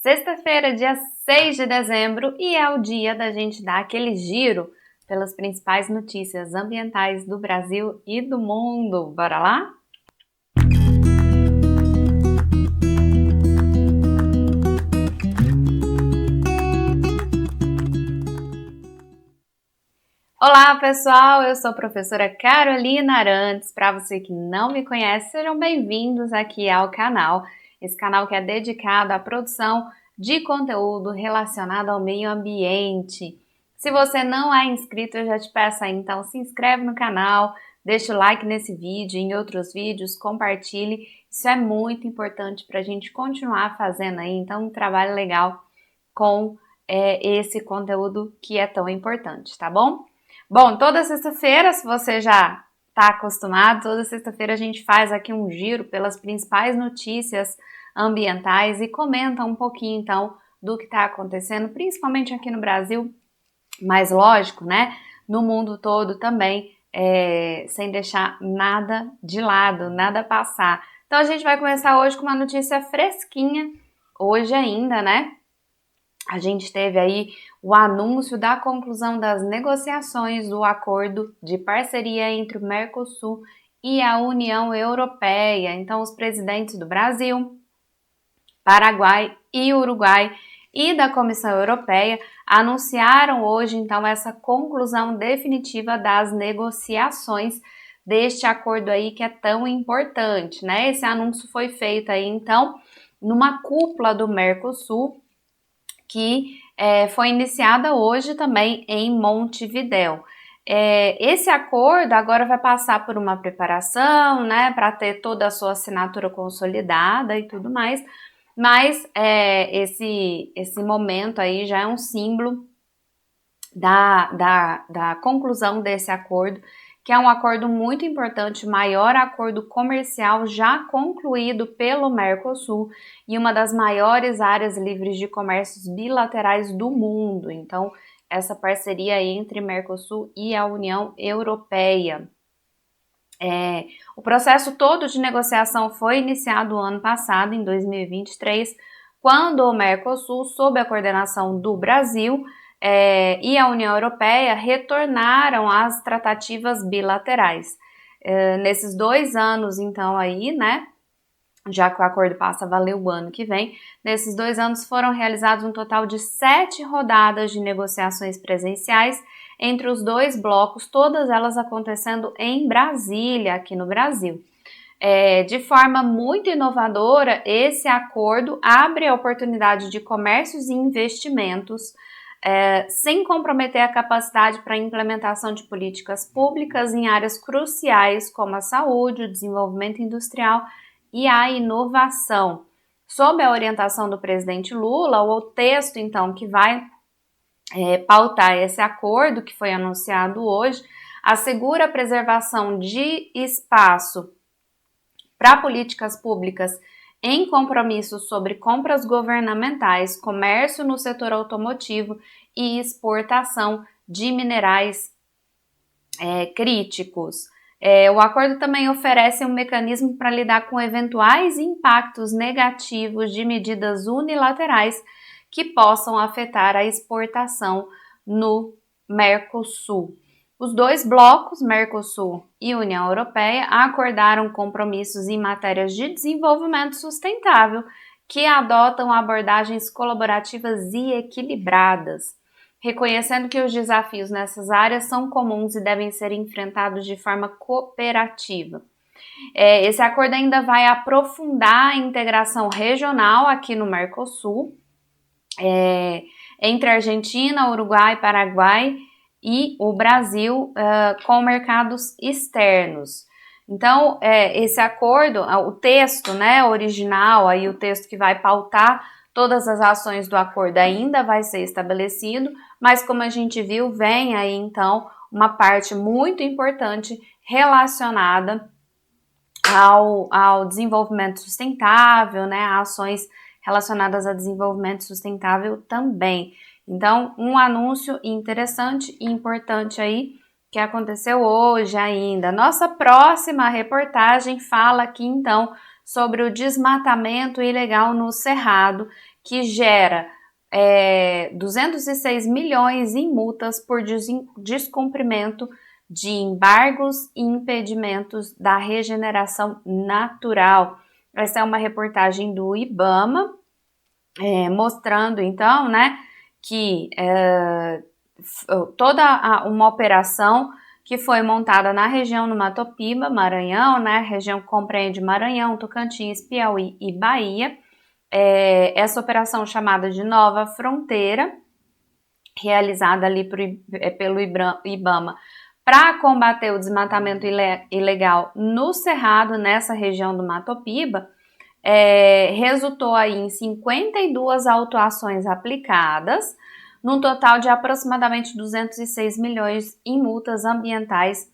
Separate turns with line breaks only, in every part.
Sexta-feira, dia 6 de dezembro, e é o dia da gente dar aquele giro pelas principais notícias ambientais do Brasil e do mundo. Bora lá? Olá, pessoal! Eu sou a professora Carolina Arantes. Para você que não me conhece, sejam bem-vindos aqui ao canal. Esse canal que é dedicado à produção de conteúdo relacionado ao meio ambiente. Se você não é inscrito, eu já te peço aí, então se inscreve no canal, deixa o like nesse vídeo e em outros vídeos, compartilhe. Isso é muito importante para a gente continuar fazendo aí, então, um trabalho legal com esse conteúdo que é tão importante, tá bom? Bom, toda sexta-feira, se você já está acostumado, toda sexta-feira a gente faz aqui um giro pelas principais notícias ambientais e comenta um pouquinho, então, do que está acontecendo, principalmente aqui no Brasil, mas lógico, né, no mundo todo também, sem deixar nada de lado, nada passar. Então a gente vai começar hoje com uma notícia fresquinha, hoje ainda, né? A gente teve aí o anúncio da conclusão das negociações do acordo de parceria entre o Mercosul e a União Europeia. Então, os presidentes do Brasil, Paraguai e Uruguai e da Comissão Europeia anunciaram hoje, então, essa conclusão definitiva das negociações deste acordo aí que é tão importante, né? Esse anúncio foi feito aí, então, numa cúpula do Mercosul, que foi iniciada hoje também em Montevidéu. Esse acordo agora vai passar por uma preparação, né, para ter toda a sua assinatura consolidada e tudo mais, mas esse momento aí já é um símbolo da conclusão desse acordo, que é um acordo muito importante, o maior acordo comercial já concluído pelo Mercosul e uma das maiores áreas livres de comércios bilaterais do mundo. Então, essa parceria entre Mercosul e a União Europeia. O processo todo de negociação foi iniciado no ano passado, em 2023, quando o Mercosul, sob a coordenação do Brasil, e a União Europeia retornaram às tratativas bilaterais. Nesses 2 anos, então, aí, né, já que o acordo passa a valer o ano que vem, nesses 2 anos foram realizados um total de 7 rodadas de negociações presenciais entre os 2 blocos, todas elas acontecendo em Brasília, aqui no Brasil. De forma muito inovadora, esse acordo abre a oportunidade de comércios e investimentos, sem comprometer a capacidade para a implementação de políticas públicas em áreas cruciais como a saúde, o desenvolvimento industrial e a inovação. Sob a orientação do presidente Lula, o texto, então, que vai pautar esse acordo, que foi anunciado hoje, assegura a preservação de espaço para políticas públicas em compromissos sobre compras governamentais, comércio no setor automotivo e exportação de minerais críticos. O acordo também oferece um mecanismo para lidar com eventuais impactos negativos de medidas unilaterais que possam afetar a exportação no Mercosul. Os 2 blocos, Mercosul e União Europeia, acordaram compromissos em matérias de desenvolvimento sustentável que adotam abordagens colaborativas e equilibradas, reconhecendo que os desafios nessas áreas são comuns e devem ser enfrentados de forma cooperativa. Esse acordo ainda vai aprofundar a integração regional aqui no Mercosul, entre Argentina, Uruguai, Paraguai e o Brasil, com mercados externos. Então, esse acordo, o texto, né, original, aí o texto que vai pautar todas as ações do acordo ainda vai ser estabelecido, mas como a gente viu, vem aí então uma parte muito importante relacionada ao desenvolvimento sustentável, né, ações relacionadas a desenvolvimento sustentável também. Então, um anúncio interessante e importante aí que aconteceu hoje ainda. Nossa próxima reportagem fala aqui então sobre o desmatamento ilegal no Cerrado, que gera 206 milhões em multas por descumprimento de embargos e impedimentos da regeneração natural. Essa é uma reportagem do IBAMA, mostrando então, né, que toda uma operação que foi montada na região do Mato Piba, Maranhão, né, a região que compreende Maranhão, Tocantins, Piauí e Bahia, essa operação chamada de Nova Fronteira, realizada ali pelo IBAMA, para combater o desmatamento ilegal no Cerrado, nessa região do Mato Piba, resultou aí em 52 autuações aplicadas, num total de aproximadamente 206 milhões em multas ambientais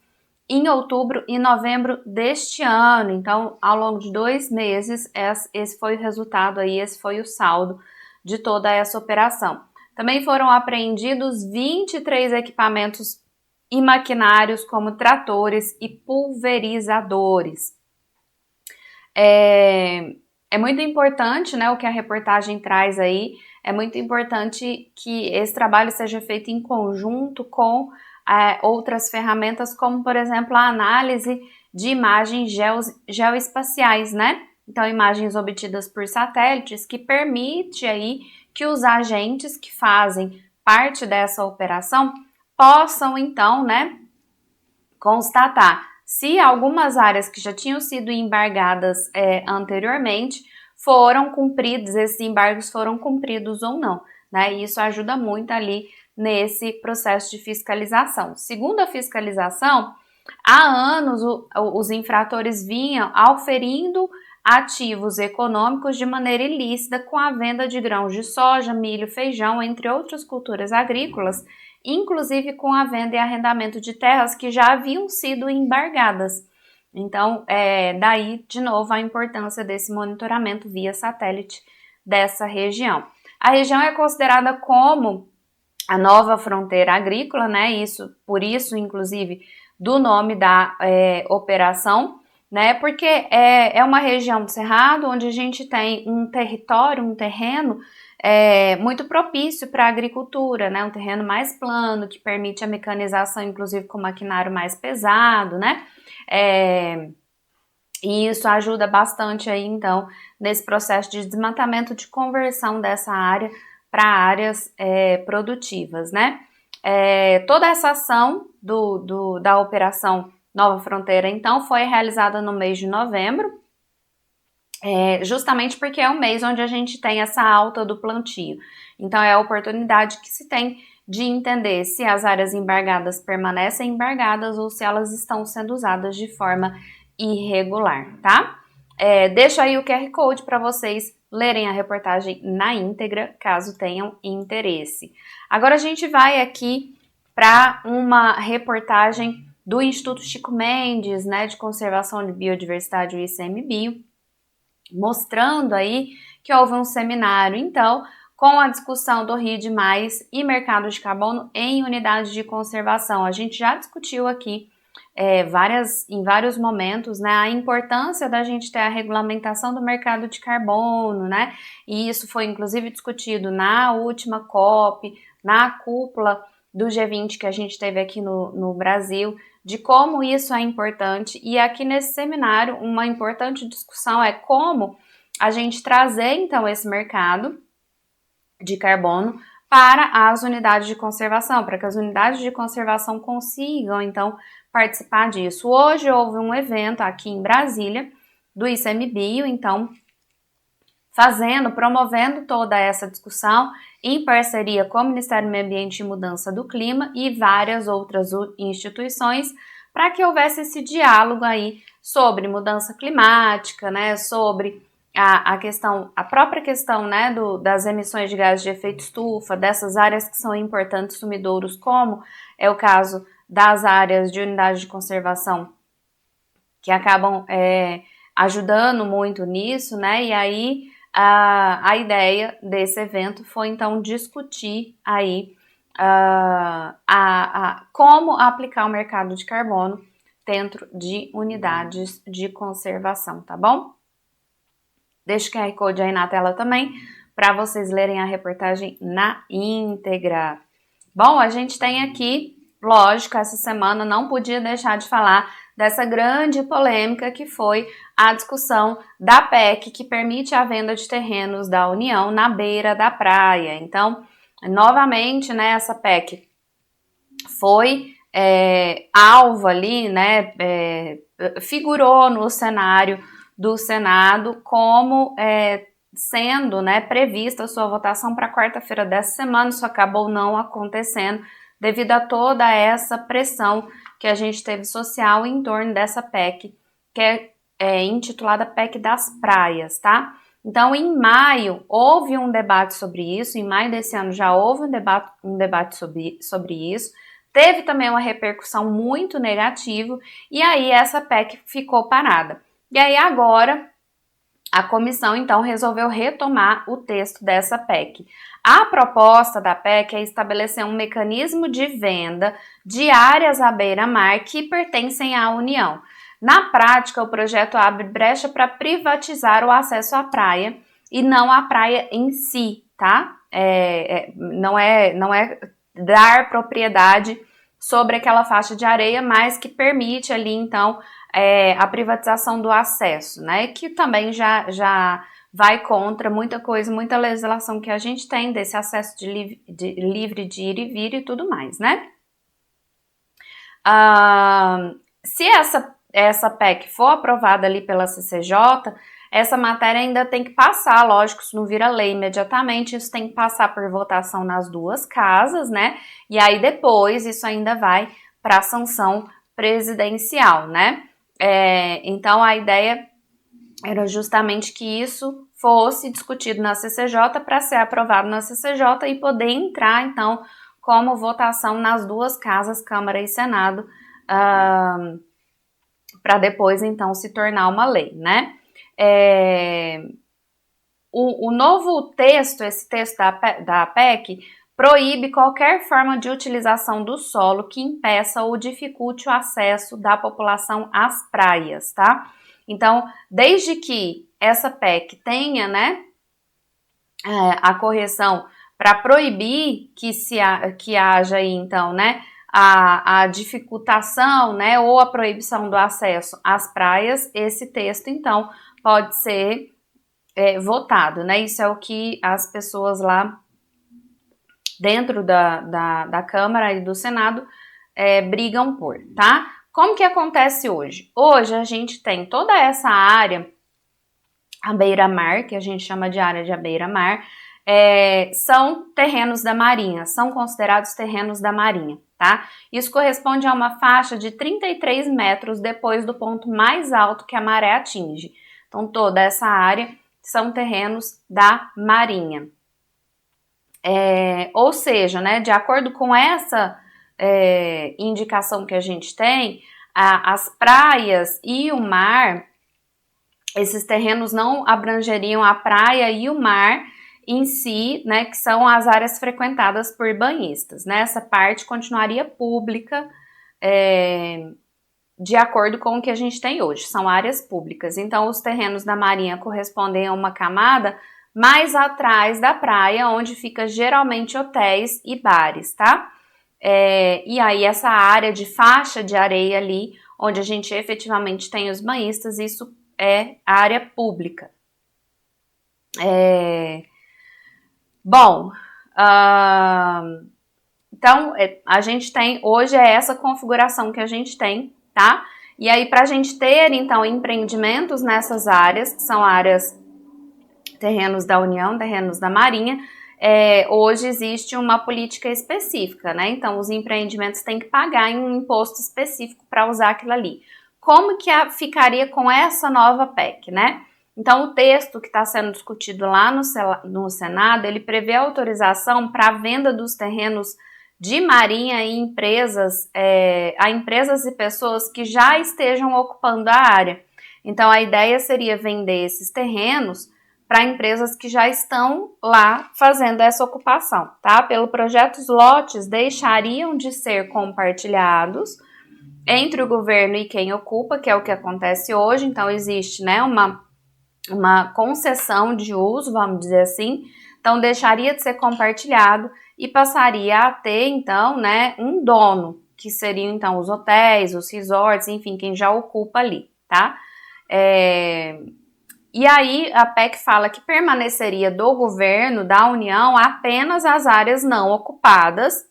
em outubro e novembro deste ano. Então, ao longo de 2 meses, esse foi o resultado aí, esse foi o saldo de toda essa operação. Também foram apreendidos 23 equipamentos e maquinários, como tratores e pulverizadores. É muito importante, né, o que a reportagem traz aí, é muito importante que esse trabalho seja feito em conjunto com outras ferramentas, como, por exemplo, a análise de imagens geoespaciais, né? Então, imagens obtidas por satélites, que permite aí que os agentes que fazem parte dessa operação possam, então, né, constatar se algumas áreas que já tinham sido embargadas anteriormente foram cumpridos, esses embargos foram cumpridos ou não, né? E isso ajuda muito ali nesse processo de fiscalização. Segundo a fiscalização, há anos os infratores vinham auferindo ativos econômicos de maneira ilícita com a venda de grãos de soja, milho, feijão, entre outras culturas agrícolas, inclusive com a venda e arrendamento de terras que já haviam sido embargadas. Então, daí, de novo, a importância desse monitoramento via satélite dessa região. A região é considerada como a nova fronteira agrícola, né? Por isso, inclusive, do nome da operação, né? Porque é uma região do Cerrado onde a gente tem um território, um terreno muito propício para a agricultura, né? Um terreno mais plano, que permite a mecanização, inclusive com maquinário mais pesado, né? E isso ajuda bastante aí, então, nesse processo de desmatamento, de conversão dessa área para áreas produtivas, né? Toda essa ação da Operação Nova Fronteira, então, foi realizada no mês de novembro, justamente porque é um mês onde a gente tem essa alta do plantio. Então, é a oportunidade que se tem de entender se as áreas embargadas permanecem embargadas ou se elas estão sendo usadas de forma irregular, tá? Deixo aí o QR Code para vocês lerem a reportagem na íntegra, caso tenham interesse. Agora a gente vai aqui para uma reportagem do Instituto Chico Mendes, né, de Conservação de Biodiversidade, o ICMBio, mostrando aí que houve um seminário, então, com a discussão do RID+, e mercado de carbono em unidades de conservação. A gente já discutiu aqui em vários momentos, né, a importância da gente ter a regulamentação do mercado de carbono, né, e isso foi inclusive discutido na última COP, na cúpula do G20 que a gente teve aqui no Brasil, de como isso é importante. E aqui nesse seminário, uma importante discussão é como a gente trazer, então, esse mercado de carbono para as unidades de conservação, para que as unidades de conservação consigam, então, participar disso. Hoje houve um evento aqui em Brasília, do ICMBio, então, promovendo toda essa discussão em parceria com o Ministério do Meio Ambiente e Mudança do Clima e várias outras instituições, para que houvesse esse diálogo aí sobre mudança climática, né, sobre a própria questão, né, das emissões de gases de efeito estufa, dessas áreas que são importantes sumidouros, como é o caso das áreas de unidade de conservação, que acabam ajudando muito nisso, né, e aí a ideia desse evento foi, então, discutir aí como aplicar o mercado de carbono dentro de unidades de conservação, tá bom? Deixo o QR Code aí na tela também, para vocês lerem a reportagem na íntegra. Bom, a gente tem aqui, lógico, essa semana não podia deixar de falar dessa grande polêmica que foi a discussão da PEC que permite a venda de terrenos da União na beira da praia. Então, novamente, né, essa PEC foi alvo ali, né, figurou no cenário do Senado como sendo, né, prevista a sua votação para quarta-feira dessa semana. Isso acabou não acontecendo devido a toda essa pressão que a gente teve social em torno dessa PEC, que é intitulada PEC das Praias, tá? Então, em maio, houve um debate sobre isso, em maio desse ano já houve um debate sobre isso, teve também uma repercussão muito negativa, e aí essa PEC ficou parada. E aí agora, a comissão, então, resolveu retomar o texto dessa PEC. A proposta da PEC é estabelecer um mecanismo de venda de áreas à beira-mar que pertencem à União. Na prática, o projeto abre brecha para privatizar o acesso à praia e não a praia em si, tá? Não é dar propriedade sobre aquela faixa de areia, mas que permite ali, então, a privatização do acesso, né? Que também já vai contra muita coisa, muita legislação que a gente tem desse acesso livre de ir e vir e tudo mais, né? Se essa PEC for aprovada ali pela CCJ, essa matéria ainda tem que passar, lógico, isso não vira lei imediatamente, isso tem que passar por votação nas duas casas, né? E aí depois isso ainda vai para a sanção presidencial, né? Então a ideia era justamente que isso fosse discutido na CCJ para ser aprovado na CCJ e poder entrar, então, como votação nas duas casas, Câmara e Senado, para depois, então, se tornar uma lei, né? O novo texto, esse texto da PEC, proíbe qualquer forma de utilização do solo que impeça ou dificulte o acesso da população às praias, tá? Então, desde que essa PEC tenha, né, a correção para proibir que haja aí, então, né, a dificultação, né, ou a proibição do acesso às praias, esse texto, então, pode ser votado, né? Isso é o que as pessoas lá dentro da Câmara e do Senado brigam por, tá? Como que acontece hoje? Hoje a gente tem toda essa área à beira-mar, que a gente chama de área de à beira-mar, são terrenos da Marinha, são considerados terrenos da Marinha, tá? Isso corresponde a uma faixa de 33 metros depois do ponto mais alto que a maré atinge. Então, toda essa área são terrenos da Marinha. Ou seja, né, de acordo com essa indicação que a gente tem, as praias e o mar, esses terrenos não abrangeriam a praia e o mar em si, né, que são as áreas frequentadas por banhistas, né? Essa parte continuaria pública, de acordo com o que a gente tem hoje, são áreas públicas. Então, os terrenos da Marinha correspondem a uma camada mais atrás da praia, onde fica geralmente hotéis e bares, tá? E aí, essa área de faixa de areia ali, onde a gente efetivamente tem os banhistas, isso é área pública. Bom, então, a gente tem, hoje essa configuração que a gente tem, tá? E aí, para a gente ter, então, empreendimentos nessas áreas, que são áreas, terrenos da União, terrenos da Marinha, hoje existe uma política específica, né? Então, os empreendimentos têm que pagar um imposto específico para usar aquilo ali. Como que ficaria com essa nova PEC, né? Então, o texto que está sendo discutido lá no Senado, ele prevê autorização para a venda dos terrenos de marinha a empresas e pessoas que já estejam ocupando a área. Então, a ideia seria vender esses terrenos para empresas que já estão lá fazendo essa ocupação, tá? Pelo projeto, os lotes deixariam de ser compartilhados entre o governo e quem ocupa, que é o que acontece hoje. Então, existe, né, uma uma concessão de uso, vamos dizer assim, então deixaria de ser compartilhado e passaria a ter, então, né, um dono, que seriam, então, os hotéis, os resorts, enfim, quem já ocupa ali, tá? E aí a PEC fala que permaneceria do governo, da União, apenas as áreas não ocupadas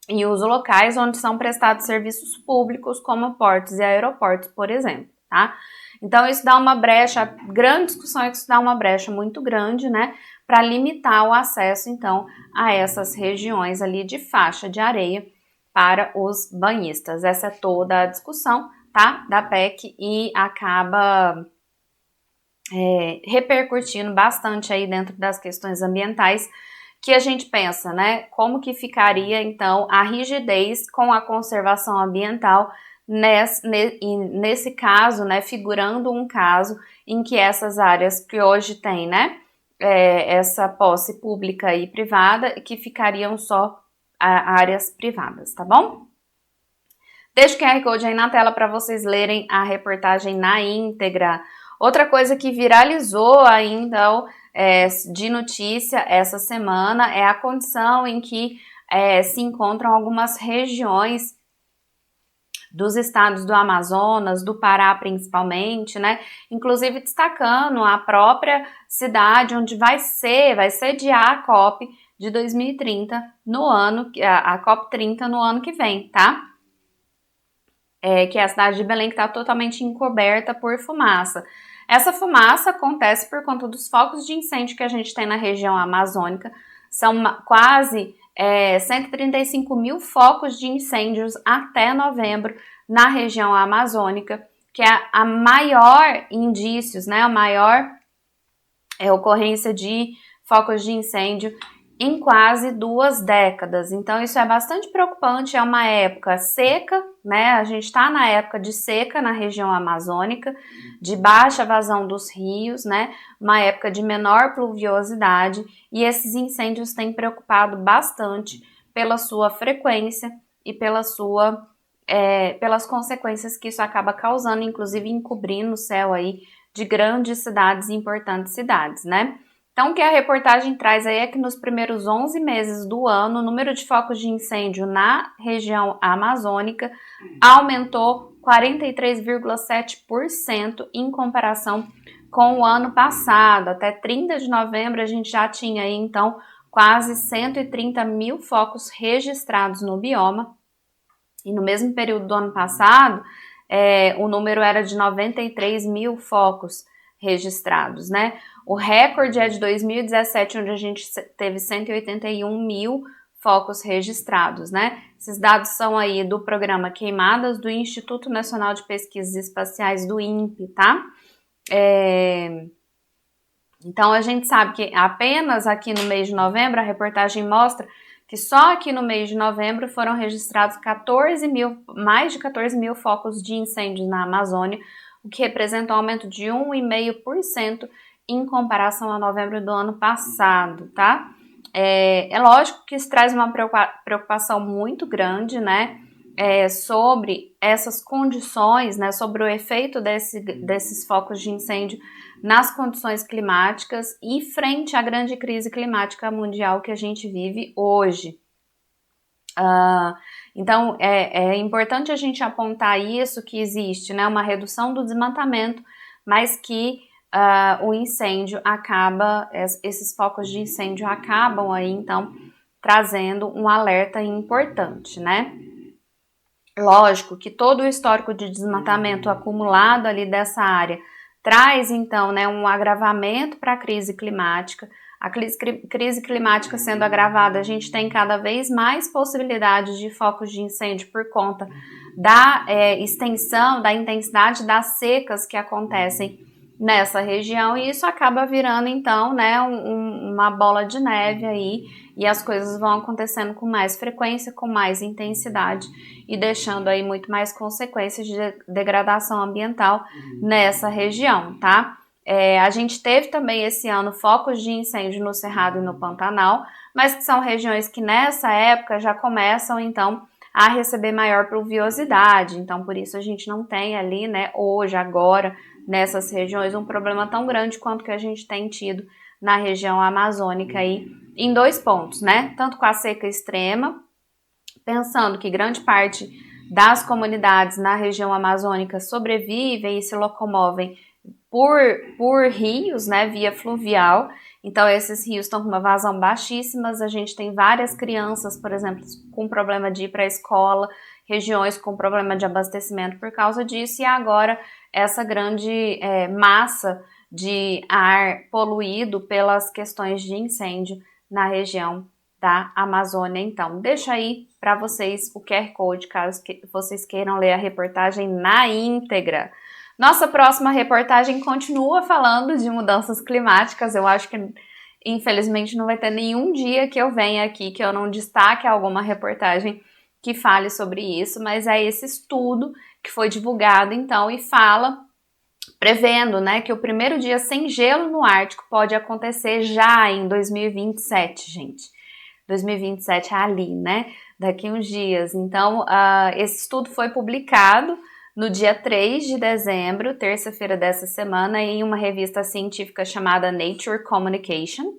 e os locais onde são prestados serviços públicos, como portos e aeroportos, por exemplo, tá? Então isso dá uma brecha, grande discussão é que isso dá uma brecha muito grande, né, para limitar o acesso, então, a essas regiões ali de faixa de areia para os banhistas. Essa é toda a discussão, tá, da PEC e acaba repercutindo bastante aí dentro das questões ambientais, que a gente pensa, né, como que ficaria, então, a rigidez com a conservação ambiental nesse caso, né, figurando um caso em que essas áreas que hoje tem, né, essa posse pública e privada, que ficariam só áreas privadas, tá bom? Deixo o QR Code aí na tela para vocês lerem a reportagem na íntegra. Outra coisa que viralizou aí, então, de notícia essa semana é a condição em que se encontram algumas regiões dos estados do Amazonas, do Pará principalmente, né? Inclusive destacando a própria cidade onde vai sediar a COP de 2030 no ano, a COP 30 no ano que vem, tá? Que é a cidade de Belém, que está totalmente encoberta por fumaça. Essa fumaça acontece por conta dos focos de incêndio que a gente tem na região amazônica. São quase 135 mil focos de incêndios até novembro na região amazônica, que é a maior indícios, né, a maior ocorrência de focos de incêndio em quase 2 décadas. Então isso é bastante preocupante, é uma época seca, né? A gente está na época de seca na região amazônica, de baixa vazão dos rios, né? Uma época de menor pluviosidade, e esses incêndios têm preocupado bastante pela sua frequência e pelas consequências que isso acaba causando, inclusive encobrindo o céu aí de grandes cidades e importantes cidades, né? Então, o que a reportagem traz aí é que nos primeiros 11 meses do ano, o número de focos de incêndio na região amazônica aumentou 43,7% em comparação com o ano passado. Até 30 de novembro, a gente já tinha aí, então, quase 130 mil focos registrados no bioma. E no mesmo período do ano passado, o número era de 93 mil focos registrados, né? O recorde é de 2017, onde a gente teve 181 mil focos registrados, né? Esses dados são aí do programa Queimadas do Instituto Nacional de Pesquisas Espaciais, do INPE, tá? Então, a gente sabe que apenas aqui no mês de novembro, a reportagem mostra que só aqui no mês de novembro foram registrados mais de 14 mil focos de incêndios na Amazônia, o que representa um aumento de 1,5% em comparação a novembro do ano passado, tá? É lógico que isso traz uma preocupação muito grande, né, sobre essas condições, né, sobre o efeito desses focos de incêndio nas condições climáticas e frente à grande crise climática mundial que a gente vive hoje. Então, é importante a gente apontar isso, que existe, né, uma redução do desmatamento, mas que o incêndio esses focos de incêndio acabam aí, então, trazendo um alerta importante, né? Lógico que todo o histórico de desmatamento acumulado ali dessa área traz, então, né, um agravamento para a crise climática. A crise climática sendo agravada, a gente tem cada vez mais possibilidades de focos de incêndio por conta da extensão, da intensidade das secas que acontecem nessa região, e isso acaba virando, então, né, uma bola de neve aí, e as coisas vão acontecendo com mais frequência, com mais intensidade, e deixando aí muito mais consequências de degradação ambiental nessa região, tá? A gente teve também esse ano focos de incêndio no Cerrado e no Pantanal, mas que são regiões que nessa época já começam, então, a receber maior pluviosidade, então por isso a gente não tem ali, né, hoje, agora, nessas regiões um problema tão grande quanto que a gente tem tido na região amazônica aí, em 2 pontos, né? Tanto com a seca extrema, pensando que grande parte das comunidades na região amazônica sobrevivem e se locomovem por rios, né, via fluvial. Então, esses rios estão com uma vazão baixíssima. A gente tem várias crianças, por exemplo, com problema de ir para a escola, regiões com problema de abastecimento por causa disso, e agora essa grande massa de ar poluído pelas questões de incêndio na região da Amazônia. Então, deixa aí para vocês o QR Code, caso vocês queiram ler a reportagem na íntegra. Nossa próxima reportagem continua falando de mudanças climáticas. Eu acho que, infelizmente, não vai ter nenhum dia que eu venha aqui que eu não destaque alguma reportagem que fale sobre isso, mas é esse estudo que foi divulgado, então, e fala, prevendo, né, que o primeiro dia sem gelo no Ártico pode acontecer já em 2027, gente. 2027 é ali, né, daqui uns dias. Então, esse estudo foi publicado no dia 3 de dezembro, terça-feira dessa semana, em uma revista científica chamada Nature Communication,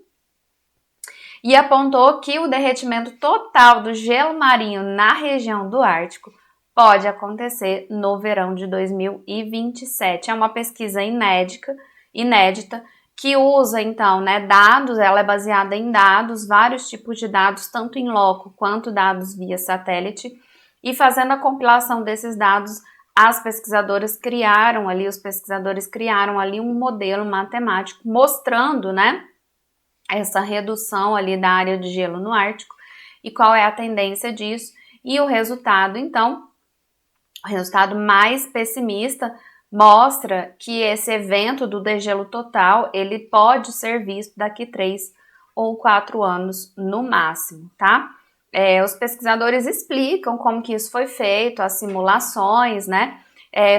e apontou que o derretimento total do gelo marinho na região do Ártico pode acontecer no verão de 2027. É uma pesquisa inédita que usa, então, né, dados, ela é baseada em dados, vários tipos de dados, tanto em loco quanto dados via satélite, e fazendo a compilação desses dados, os pesquisadores criaram ali um modelo matemático mostrando, né, essa redução ali da área de gelo no Ártico e qual é a tendência disso. E o resultado, então, o resultado mais pessimista mostra que esse evento do degelo total, ele pode ser visto daqui 3 ou 4 anos no máximo, tá? Os pesquisadores explicam como que isso foi feito, as simulações, né?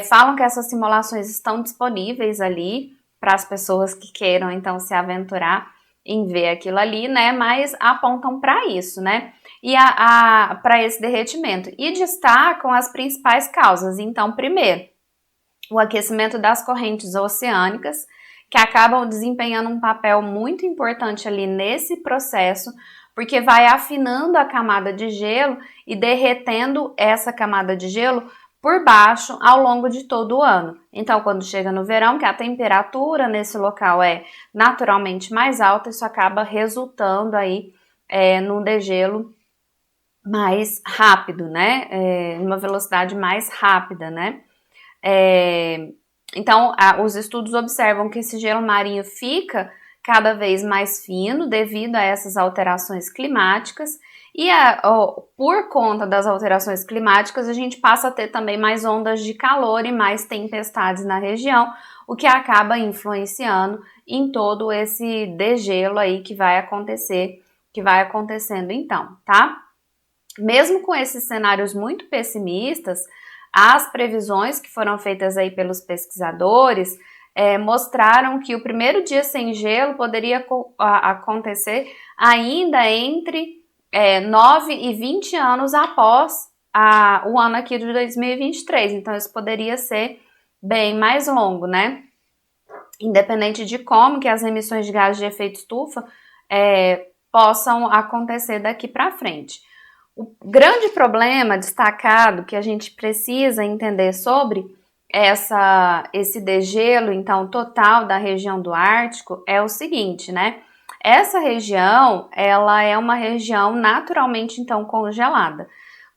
Falam que essas simulações estão disponíveis ali para as pessoas que queiram, então, se aventurar em ver aquilo ali, né? Mas apontam para isso, né? E para esse derretimento. E destacam as principais causas. Então, primeiro, o aquecimento das correntes oceânicas, que acabam desempenhando um papel muito importante ali nesse processo, porque vai afinando a camada de gelo e derretendo essa camada de gelo por baixo ao longo de todo o ano. Então, quando chega no verão, que a temperatura nesse local é naturalmente mais alta, isso acaba resultando aí num degelo mais rápido, né? Uma velocidade mais rápida, né? Então, os estudos observam que esse gelo marinho fica cada vez mais fino devido a essas alterações climáticas e por conta das alterações climáticas a gente passa a ter também mais ondas de calor e mais tempestades na região, o que acaba influenciando em todo esse degelo aí que vai acontecendo então, tá? Mesmo com esses cenários muito pessimistas, as previsões que foram feitas aí pelos pesquisadores mostraram que o primeiro dia sem gelo poderia acontecer ainda entre 9 e 20 anos após o ano aqui de 2023. Então, isso poderia ser bem mais longo, né? Independente de como que as emissões de gases de efeito estufa possam acontecer daqui para frente. O grande problema destacado que a gente precisa entender sobre esse degelo, então, total da região do Ártico é o seguinte, né? Essa região, ela é uma região naturalmente, então, congelada.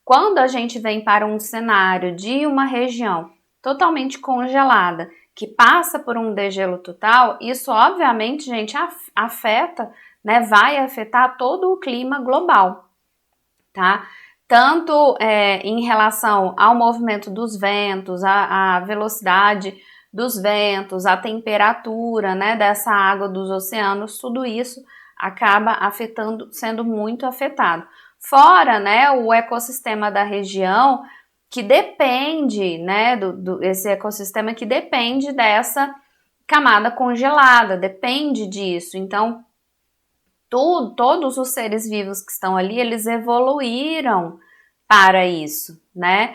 Quando a gente vem para um cenário de uma região totalmente congelada, que passa por um degelo total, isso, obviamente, gente, afeta, né? Vai afetar todo o clima global, tá? Tanto em relação ao movimento dos ventos, a velocidade dos ventos, a temperatura, né, dessa água dos oceanos, tudo isso acaba sendo muito afetado. Fora, né, o ecossistema da região que depende, né, esse ecossistema que depende dessa camada congelada, depende disso. Então, todos os seres vivos que estão ali, eles evoluíram para isso, né?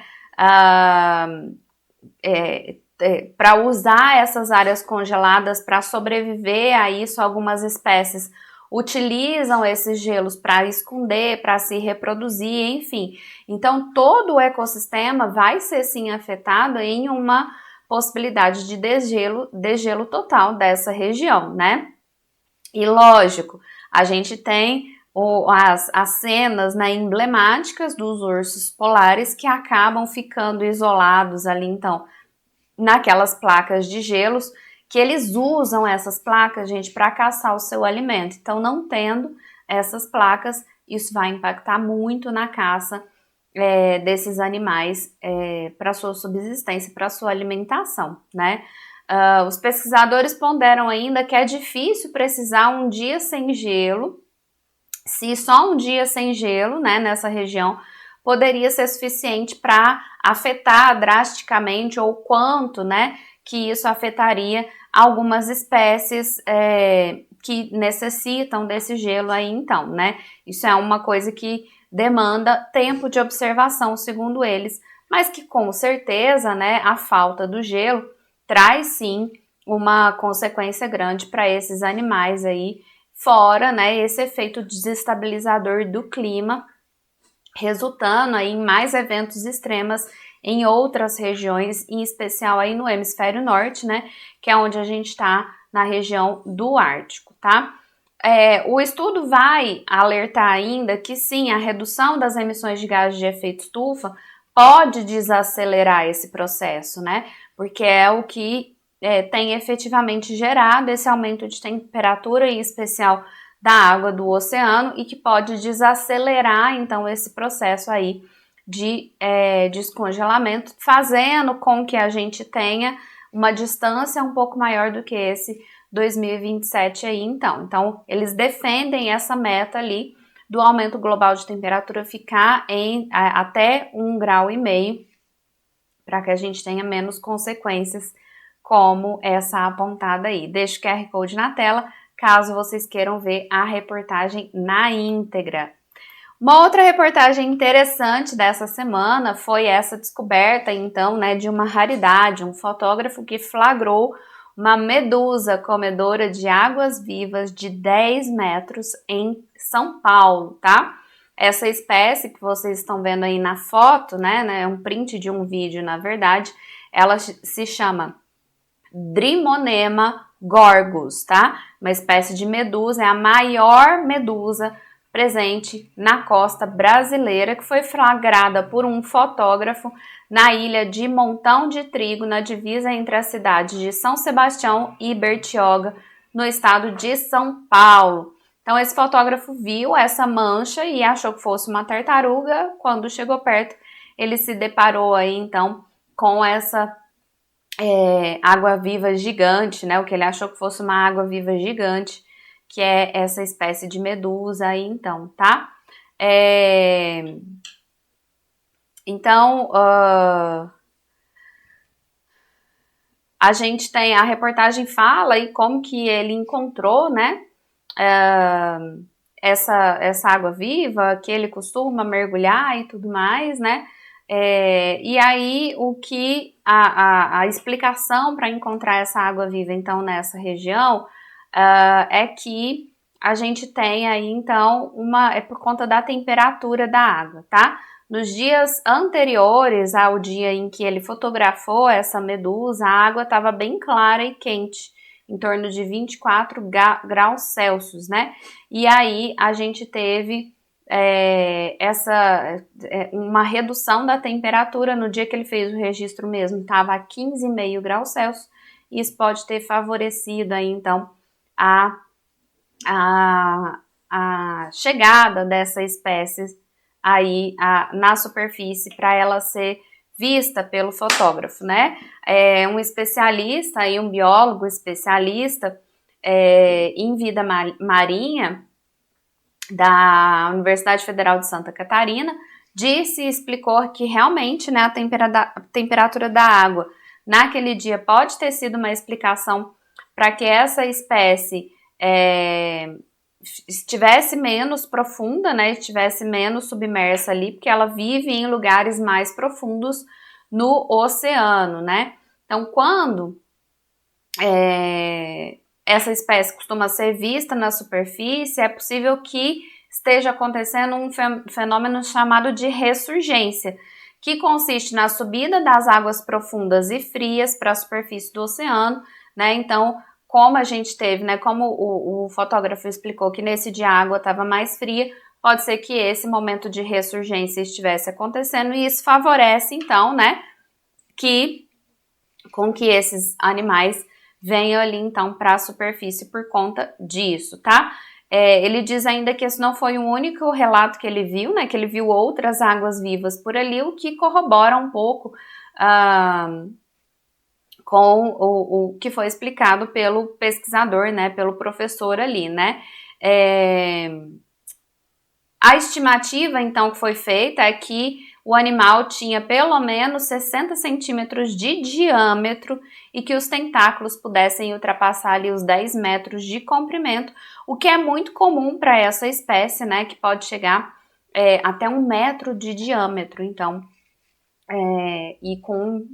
para usar essas áreas congeladas para sobreviver a isso, algumas espécies utilizam esses gelos para esconder, para se reproduzir, enfim. Então, todo o ecossistema vai ser sim afetado em uma possibilidade de degelo total dessa região, né? E lógico, a gente tem as cenas, né, emblemáticas dos ursos polares que acabam ficando isolados ali, então, naquelas placas de gelos, que eles usam essas placas, gente, para caçar o seu alimento. Então, não tendo essas placas, isso vai impactar muito na caça desses animais para sua subsistência, para sua alimentação, né? Os pesquisadores ponderam ainda que é difícil precisar um dia sem gelo, se só um dia sem gelo, né, nessa região, poderia ser suficiente para afetar drasticamente ou quanto, né, que isso afetaria algumas espécies que necessitam desse gelo aí então, né? Isso é uma coisa que demanda tempo de observação, segundo eles, mas que com certeza, né, a falta do gelo traz sim uma consequência grande para esses animais aí, fora, né, esse efeito desestabilizador do clima, resultando aí em mais eventos extremos em outras regiões, em especial aí no hemisfério norte, né, que é onde a gente está na região do Ártico, tá? O estudo vai alertar ainda que sim, a redução das emissões de gases de efeito estufa pode desacelerar esse processo, né? Porque é o que tem efetivamente gerado esse aumento de temperatura, em especial da água do oceano, e que pode desacelerar, então, esse processo aí de descongelamento, fazendo com que a gente tenha uma distância um pouco maior do que esse 2027 aí, então. Então, eles defendem essa meta ali do aumento global de temperatura ficar em até 1,5 grau, para que a gente tenha menos consequências como essa apontada aí. Deixo o QR Code na tela, caso vocês queiram ver a reportagem na íntegra. Uma outra reportagem interessante dessa semana foi essa descoberta, então, né, de uma raridade, um fotógrafo que flagrou uma medusa comedora de águas-vivas de 10 metros em São Paulo, tá? Essa espécie que vocês estão vendo aí na foto, né, é um print de um vídeo, na verdade, ela se chama Drymonema gorgus, tá? Uma espécie de medusa, é a maior medusa presente na costa brasileira, que foi flagrada por um fotógrafo na ilha de Montão de Trigo, na divisa entre as cidades de São Sebastião e Bertioga, no estado de São Paulo. Então, esse fotógrafo viu essa mancha e achou que fosse uma tartaruga. Quando chegou perto, ele se deparou aí, então, com essa água-viva gigante, né? O que ele achou que fosse uma água-viva gigante, que é essa espécie de medusa aí, então, tá? Então, a gente tem, a reportagem fala e como que ele encontrou, né, essa água-viva, que ele costuma mergulhar e tudo mais, né? E aí, o que a explicação para encontrar essa água-viva, então, nessa região, é que a gente tem aí, então, é por conta da temperatura da água, tá? Nos dias anteriores ao dia em que ele fotografou essa medusa, a água estava bem clara e quente, em torno de 24 graus Celsius, né? E aí a gente teve uma redução da temperatura. No dia que ele fez o registro mesmo, estava a 15,5 graus Celsius, e isso pode ter favorecido aí, então, a chegada dessa espécie aí na superfície para ela ser vista pelo fotógrafo, né? Um especialista e um biólogo especialista em vida marinha da Universidade Federal de Santa Catarina disse e explicou que realmente, né, a temperatura da água naquele dia pode ter sido uma explicação para que essa espécie estivesse menos profunda, né, estivesse menos submersa ali, porque ela vive em lugares mais profundos no oceano, né? Então, quando essa espécie costuma ser vista na superfície, é possível que esteja acontecendo um fenômeno chamado de ressurgência, que consiste na subida das águas profundas e frias para a superfície do oceano, né? Então, como a gente teve, né? Como o fotógrafo explicou que nesse dia a água estava mais fria, pode ser que esse momento de ressurgência estivesse acontecendo e isso favorece, então, né? Com que esses animais venham ali, então, para a superfície por conta disso, tá? Ele diz ainda que esse não foi o único relato que ele viu, né? Que ele viu outras águas vivas por ali, o que corrobora um pouco com o que foi explicado pelo pesquisador, né? Pelo professor ali, né? A estimativa, então, que foi feita é que o animal tinha pelo menos 60 centímetros de diâmetro e que os tentáculos pudessem ultrapassar ali os 10 metros de comprimento, o que é muito comum para essa espécie, né, que pode chegar até 1 metro de diâmetro, então, e com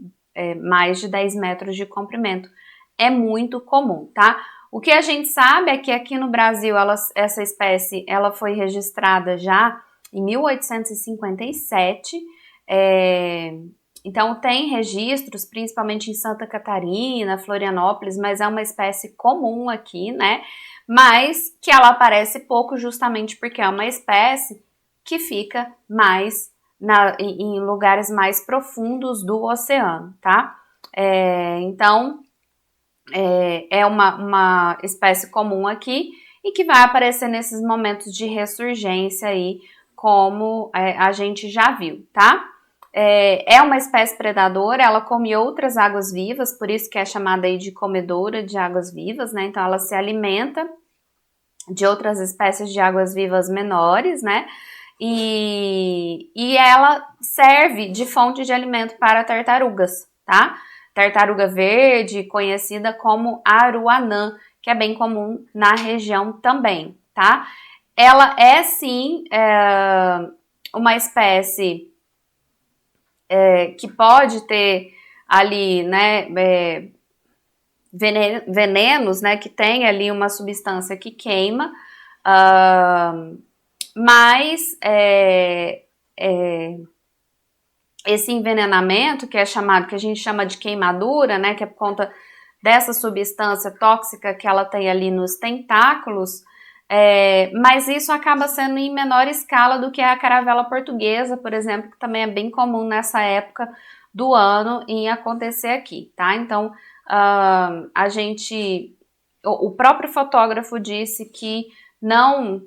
mais de 10 metros de comprimento. É muito comum, tá? O que a gente sabe é que aqui no Brasil essa espécie ela foi registrada já em 1857, então tem registros, principalmente em Santa Catarina, Florianópolis, mas é uma espécie comum aqui, né? Mas que ela aparece pouco justamente porque é uma espécie que fica mais em lugares mais profundos do oceano, tá? Então, é uma espécie comum aqui e que vai aparecer nesses momentos de ressurgência aí, como a gente já viu, tá? É uma espécie predadora, ela come outras águas vivas, por isso que é chamada aí de comedora de águas vivas, né? Então ela se alimenta de outras espécies de águas vivas menores, né? E ela serve de fonte de alimento para tartarugas, tá? Tartaruga verde, conhecida como aruanã, que é bem comum na região também, tá? Ela é sim uma espécie que pode ter ali, né, venenos, né, que tem ali uma substância que queima, mas esse envenenamento, que a gente chama de queimadura, né, que é por conta dessa substância tóxica que ela tem ali nos tentáculos, mas isso acaba sendo em menor escala do que a caravela portuguesa, por exemplo, que também é bem comum nessa época do ano em acontecer aqui, tá? Então, o próprio fotógrafo disse que não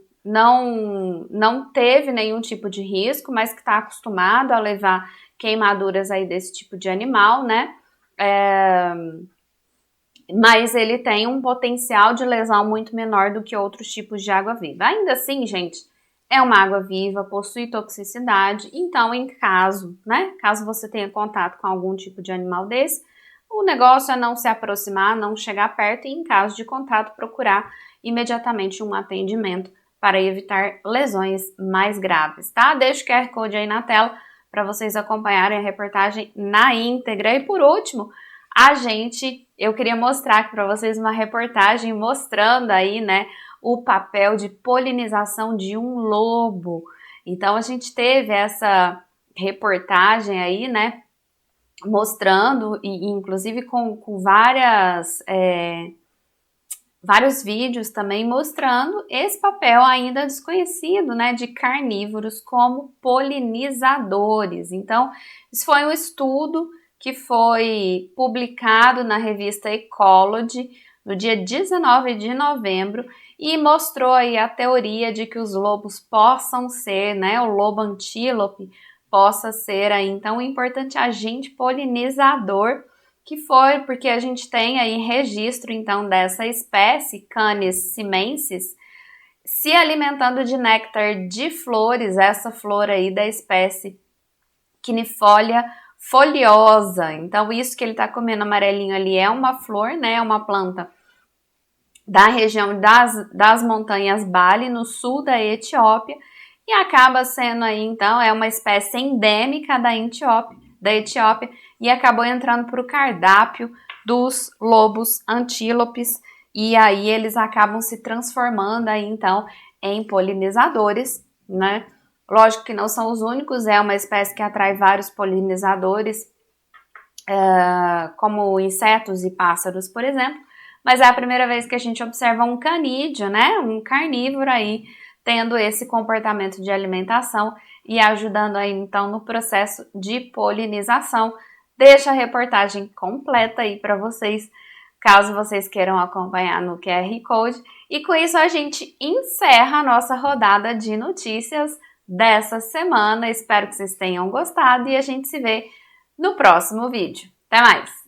teve nenhum tipo de risco, mas que está acostumado a levar queimaduras aí desse tipo de animal, né? Mas ele tem um potencial de lesão muito menor do que outros tipos de água viva. Ainda assim, gente, é uma água viva, possui toxicidade, então caso você tenha contato com algum tipo de animal desse, o negócio é não se aproximar, não chegar perto e em caso de contato procurar imediatamente um atendimento para evitar lesões mais graves, tá? Deixa o QR Code aí na tela para vocês acompanharem a reportagem na íntegra. E por último, eu queria mostrar aqui para vocês uma reportagem mostrando aí, né, o papel de polinização de um lobo. Então, a gente teve essa reportagem aí, né, mostrando, e inclusive com vários vídeos também mostrando esse papel ainda desconhecido, né, de carnívoros como polinizadores. Então, isso foi um estudo que foi publicado na revista Ecology no dia 19 de novembro e mostrou aí a teoria de que os lobos possam ser, né, o lobo antílope possa ser aí, então, um importante agente polinizador, que foi porque a gente tem aí registro, então, dessa espécie, Canis simensis, se alimentando de néctar de flores, essa flor aí da espécie Quinifolia foliosa. Então, isso que ele tá comendo amarelinho ali é uma flor, né, é uma planta da região das montanhas Bali, no sul da Etiópia, e acaba sendo aí, então, é uma espécie endêmica da Etiópia, e acabou entrando para o cardápio dos lobos antílopes, e aí eles acabam se transformando aí então em polinizadores, né? Lógico que não são os únicos, é uma espécie que atrai vários polinizadores, como insetos e pássaros, por exemplo, mas é a primeira vez que a gente observa um canídeo, né? Um carnívoro aí tendo esse comportamento de alimentação e ajudando aí então no processo de polinização. Deixa a reportagem completa aí para vocês, caso vocês queiram acompanhar no QR Code. E com isso a gente encerra a nossa rodada de notícias dessa semana. Espero que vocês tenham gostado e a gente se vê no próximo vídeo. Até mais!